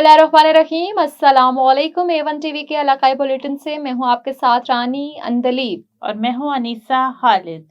बिस्मिल्लाहिर्रहमानिर्रहीम। अस्सलामुअलैकुम। A1 TV के इलाकाई बुलेटिन से मैं हूं आपके साथ रानी अंदलीब और मैं हूं अनीसा खालिद।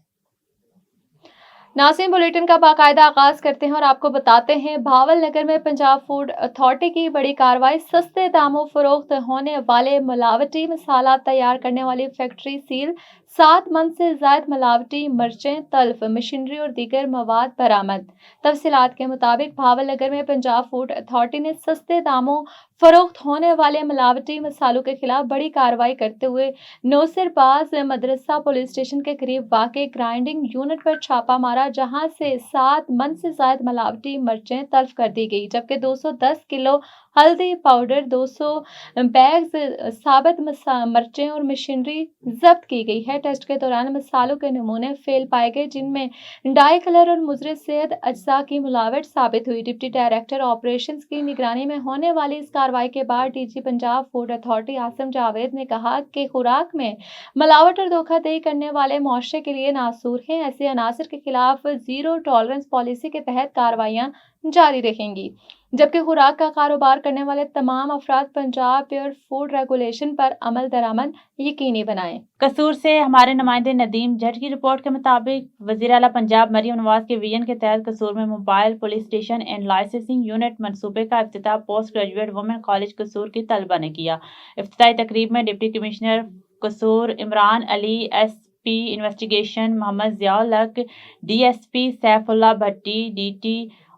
नाज़रीन, बुलेटिन का बाकायदा आगाज करते हैं और आपको बताते हैं भावल नगर में पंजाब फूड अथॉरिटी की बड़ी कार्रवाई। सस्ते दामों फरोख्त होने वाले मिलावटी मसाला तैयार करने वाली फैक्ट्री सील। 7 मन से ज्यादा मिलावटी मिर्चें तल्फ, मशीनरी और दीगर मवाद बरामद। तफसीलात के मुताबिक भावल नगर में पंजाब फूड अथॉरिटी ने सस्ते दामों फरोख्त होने वाले मिलावटी मसालों के खिलाफ बड़ी कार्रवाई करते हुए नौसरबाज मदरसा पुलिस स्टेशन के करीब वाक़े ग्राइंडिंग यूनिट पर छापा मारा, जहां से 7 मन से ज्यादा मिलावटी मिर्चें तल्फ कर दी गई, जबकि 210 किलो हल्दी पाउडर, 200 बैग्स साबित मिर्चें और मशीनरी जब्त की गई है। टेस्ट के दौरान मसालों के नमूने फेल पाए गए, जिनमें डाई कलर और मुजरे सेहत अज्जा की मिलावट साबित हुई। डिप्टी डायरेक्टर ऑपरेशंस की निगरानी में होने वाली इस कार्रवाई के बाद DG Punjab food authority Asim Javed ने कहा कि खुराक में मिलावट और धोखाधड़ी करने वाले मुआशरे के लिए नासूर हैं। ऐसे अनासर के खिलाफ जीरो टॉलरेंस पॉलिसी के तहत कार्रवाइयां जारी रहेंगी, जबकि खुराक का कारोबार करने वाले तमाम अफराद पंजाब प्योर फूड रेगुलेशन पर अमल दरामद यकीनी बनाएं। कसूर से हमारे नुमाइंदे नदीम जट की रिपोर्ट के मुताबिक वज़ीर आला पंजाब मरियम नवाज के विजन के तहत कसूर में mobile police station and licensing unit मनसूबे का इफ्तिताह पोस्ट ग्रेजुएट वुमेन कॉलेज कसूर की तलबा ने किया। इफ्तिताही तकरीब में डिप्टी कमिश्नर कसूर इमरान अली, SP इन्वेस्टिगेशन मोहम्मद ज़ियाउल हक, DSP सैफुल्लाह भट्टी,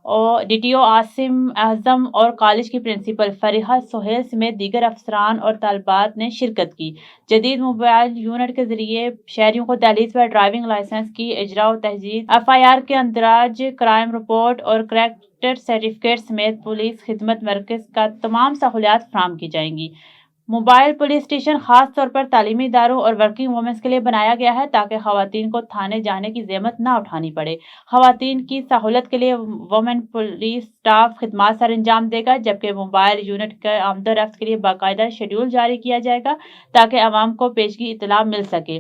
DTO आसिम आजम और कॉलेज की प्रिंसिपल फरीहा सोहेल समेत दीगर अफसरान और तलबात ने शिरकत की। जदीद मोबाइल यूनिट के जरिए शहरियों को दहलीज पर ड्राइविंग लाइसेंस की इजरा और तहजीब, FIR के अंदराज, क्राइम रिपोर्ट और करेक्टर सर्टिफिकेट समेत पुलिस खिदमत मरकज का तमाम सहूलियात फराहम की जाएंगी। मोबाइल पुलिस स्टेशन खास तौर पर तालीमी इदारों और वर्किंग वुमेन्स के लिए बनाया गया है, ताकि खवातीन को थाने जाने की ज़हमत ना उठानी पड़े। खवातीन की सहूलत के लिए वुमेन पुलिस स्टाफ खिदमात सर अंजाम देगा, जबकि मोबाइल यूनिट के आमदोरफ्त के लिए बाकायदा शेड्यूल जारी किया जाएगा, ताकि आवाम को पेशगी इतला मिल सके।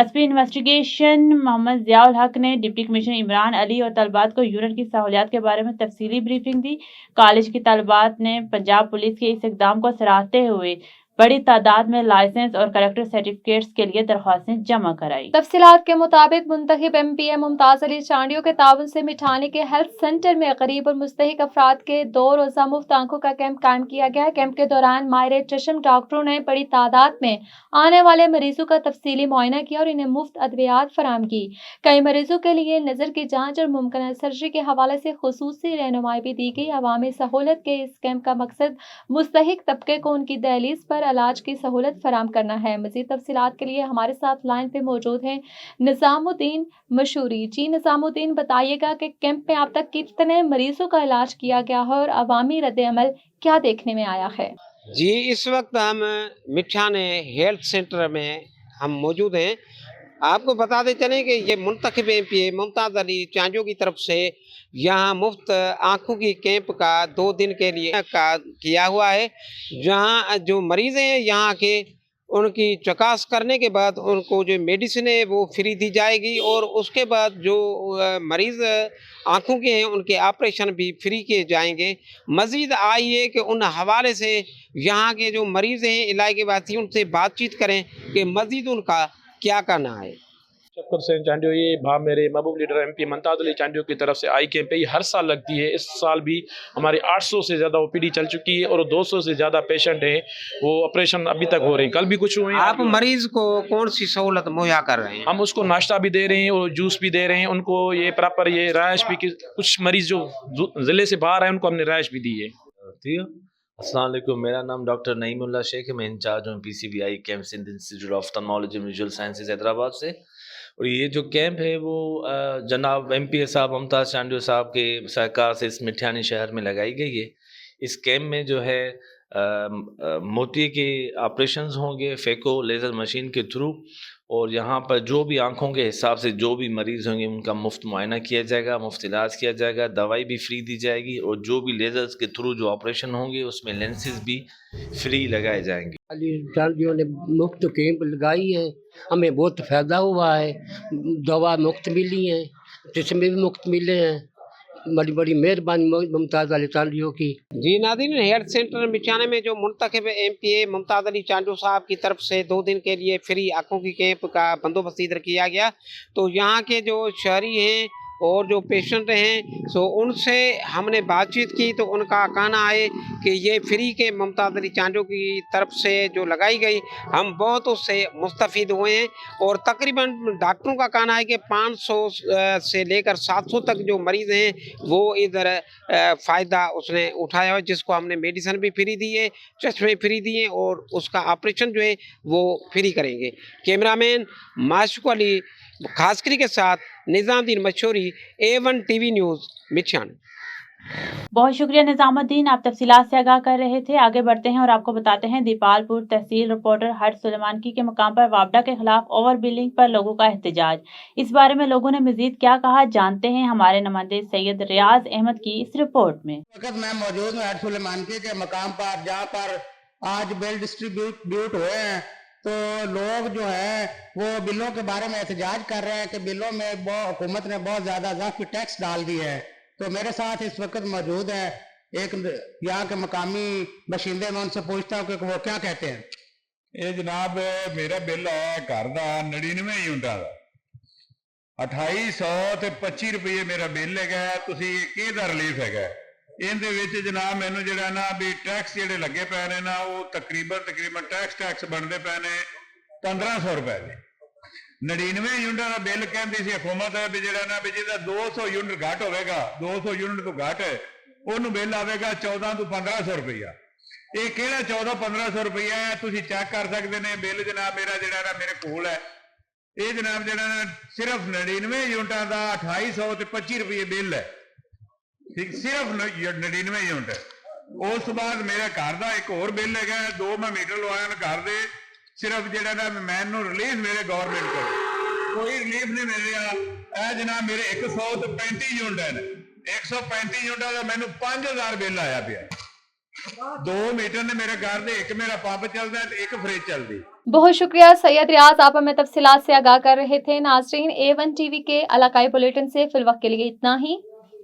SP इन्वेस्टिगेशन मोहम्मद ज़ियाउल हक ने डिप्टी कमिश्नर इमरान अली और तलबात को यूनिट की सहूलियात के बारे में तफसीली ब्रीफिंग दी। कॉलेज की तलबात ने पंजाब पुलिस के इस इकदाम को सराहते हुए बड़ी तादाद में लाइसेंस और करेक्टर सर्टिफिकेट्स के लिए दरख्वास्तें जमा कराई। तफसीलात के मुताबिक मुंतखब MPA मुमताज अली चांडियों के ताउन से मिठानी के हेल्थ सेंटर में गरीब और मुस्तहिक अफराद के 2 रोजा मुफ्त आंखों का कैंप कायम किया गया। कैंप के दौरान माहिर चश्म डॉक्टरों ने बड़ी तादाद में आने वाले मरीजों का तफसीली मुआयना किया और इन्हें मुफ्त अद्वियात फराम की। कई मरीजों के लिए नजर की जांच और मुमकिन सर्जरी के हवाले से खुसूसी रहनुमाई भी दी गई। अवामी सहूलत के इस कैंप का मकसद मुस्तहिक तबके को उनकी दहलीज पर इलाज की सहूलत फराम करना है। मजीद तफसीलात के लिए हमारे साथ लाइन पे मौजूद हैं निजामुद्दीन मशहूरी। जी निजामुद्दीन, बताइएगा कि कैंप में अब तक कितने मरीजों का इलाज किया गया है और अवामी रद्द-ए-अमल क्या देखने में आया है? जी, इस वक्त हम मिठाने हेल्थ सेंटर में हम मौजूद हैं। आपको बताते चलें कि ये मुंतखब MPA मुमताज़ अली चांजो की तरफ से यहाँ मुफ्त आँखों की कैंप का 2 दिन के लिए का किया हुआ है, जहाँ जो मरीज़ हैं यहाँ के उनकी चकास करने के बाद उनको जो मेडिसिन है वो फ्री दी जाएगी, और उसके बाद जो मरीज़ आँखों के हैं उनके ऑपरेशन भी फ्री किए जाएंगे। मज़ीद आइए कि उन हवाले से यहाँ के जो मरीज़ हैं इलाके वासी उनसे बातचीत करें कि मज़ीद उनका क्या करना है। शक्कर हुसैन चांडियो, ये भा मेरे महबूब लीडर MP मुमताज़ अली चांडियो की तरफ से आई कैंप पे हर साल लगती है। इस साल भी हमारे 800 से ज़्यादा OPD चल चुकी है और 200 से ज़्यादा पेशेंट हैं, वो ऑपरेशन अभी तक हो रहे हैं। कल भी कुछ हुए हैं। आप मरीज को कौन सी सहूलत मुहैया कर रहे हैं? हम उसको नाश्ता भी दे रहे हैं और जूस भी दे रहे हैं, उनको ये प्रॉपर ये रहायश भी, कुछ मरीज जो ज़िले से बाहर हैं उनको हमने रहायश भी दी है। अस्सलाम वालेकुम, मेरा नाम डॉक्टर नईमुल्लाह शेख है। मैं इंचार्ज हूँ PCBI camp Sindh institute of ophthalmology and visual sciences Hyderabad से। और ये जो कैंप है वो जनाब MPA साहब मुमताज़ चांडियो साहब के सहकार से इस मिठानी शहर में लगाई गई है। इस कैंप में जो है मोतिये के ऑपरेशंस होंगे फेको लेज़र मशीन के थ्रू, और यहाँ पर जो भी आँखों के हिसाब से जो भी मरीज़ होंगे उनका मुफ्त मुआयना किया जाएगा, मुफ्त इलाज किया जाएगा, दवाई भी फ्री दी जाएगी, और जो भी लेज़र्स के थ्रू जो ऑपरेशन होंगे उसमें लेंसेज भी फ्री लगाए जाएंगे। अली चांडियों ने मुफ्त कैंप लगाई है, हमें बहुत फ़ायदा हुआ है। दवा मुफ्त मिली है, चश्मे भी मुफ्त मिले हैं, बड़ी बड़ी मेहरबानी मुमताज़ अली चांडियो की। जी नाज़रीन, हेल्थ सेंटर मिर्चाने में जो मुंतखब MPA मुमताज़ अली चांडो साहब की तरफ से 2 दिन के लिए फ्री आँखों की कैंप का बंदोबस्त इधर किया गया। तो यहाँ के जो शहरी हैं और जो पेशेंट हैं सो उनसे हमने बातचीत की, तो उनका कहना है कि ये फ्री के मुमताज़ अली चांडो की तरफ से जो लगाई गई, हम बहुत उससे मुस्तफ़ीद हुए हैं। और तकरीबन डॉक्टरों का कहना है कि 500 से लेकर 700 तक जो मरीज़ हैं वो इधर फ़ायदा उसने उठाया है, जिसको हमने मेडिसिन भी फ्री दी है, चश्मे फ्री दिए और उसका ऑपरेशन जो है वो फ्री करेंगे। कैमरामैन माशुक अली खासकरी के साथ निज़ामुद्दीन मशहूरी, A1 TV न्यूज़ मिर्चान। बहुत शुक्रिया निजामुद्दीन, आप तफसीलात से आगाह कर रहे थे। आगे बढ़ते हैं और आपको बताते हैं दीपालपुर तहसील रिपोर्टर हर्ष सुलेमानकी के मकाम पर वापडा के खिलाफ ओवर बिलिंग पर लोगों का एहतजाज। इस बारे में लोगों ने मजीद क्या कहा, जानते हैं हमारे नुमाइंदे सैयद रियाज अहमद की इस रिपोर्ट में। मैं मौजूद हूँ हर्ष सुलेमानकी के मकाम पर, जहाँ पर आज बिल डिस्ट्रीब्यूट हुए हैं। तो लोग जो है वो बिलों के बारे में एहतजाज कर रहे हैं कि बिलों में हुकूमत ने बहुत ज्यादा इजाफी टैक्स डाल दिए है। तो मेरे साथ इस वक्त मौजूद है एक यहाँ के मकामी बाशिंदे, में उनसे पूछता हूँ कि वो क्या कहते हैं। ये जनाब मेरा बिल है घर का 99 यूनिटा का 2825 रुपये मेरा बिल है। तुसी किहदा रिलीफ है ਇਹਦੇ ਵਿੱਚ ਜਨਾਬ ਮੈਨੂੰ ਜਿਹੜਾ ਨਾ ਵੀ ਟੈਕਸ ਜਿਹੜੇ ਲੱਗੇ ਪਏ ਨੇ ਨਾ ਉਹ ਤਕਰੀਬਨ ਟੈਕਸ ਬਣਦੇ ਪਏ ਨੇ 1500 ਰੁਪਏ ਦੇ। 99 ਯੂਨਿਟਾਂ ਦਾ ਬਿੱਲ ਕਹਿੰਦੀ ਸੀ ਹਕੂਮਤ ਵੀ ਜਿਹੜਾ ਨਾ ਵੀ ਜਿਹਦਾ 200 ਯੂਨਿਟ ਘੱਟ ਹੋਵੇਗਾ, 200 ਯੂਨਿਟ ਤੋਂ ਘੱਟ ਉਹਨੂੰ ਬਿੱਲ ਆਵੇਗਾ 14 ਤੋਂ 1500 ਰੁਪਇਆ। ਇਹ ਕਿਹੜਾ 14-1500 ਰੁਪਇਆ ਹੈ ਤੁਸੀਂ ਚੈੱਕ ਕਰ ਸਕਦੇ ਨੇ ਬਿੱਲ ਜਨਾਬ ਮੇਰਾ ਜਿਹੜਾ ਨਾ ਮੇਰੇ ਕੋਲ ਹੈ। ਇਹ ਜਨਾਬ ਜਿਹੜਾ ਨਾ ਸਿਰਫ 99 ਯੂਨਿਟਾਂ ਦਾ 2825 ਰੁਪਏ ਬਿੱਲ ਹੈ, सिर्फ 99 यूनिट। उस बाद मेरे घर का एक होर बिल है 2 मैं मीटर लवाया घर दे, सिर्फ जेड़ा ना मैनू रिलीफ मेरे गवर्नमेंट को कोई रिलीफ नहीं मिल रहा। जनाब मेरे 135 यूनिट है, 135 यूनिट का मैनू 5000 बिल आया पाया। 2 मीटर ने मेरे घर दे, एक मेरा पंप चलता है, एक फ्रिज चलती। बहुत शुक्रिया सैयद रियाज, आप हमें तफसीलात से आगाह कर रहे थे। नाज़रीन, A1 TV के इलाकाई बुलेटिन से फिलवक्त के लिए इतना ही।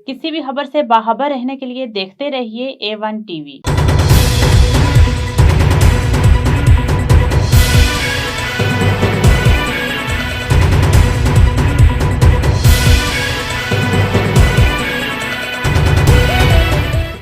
किसी भी खबर से बाखबर रहने के लिए देखते रहिए A1 TV।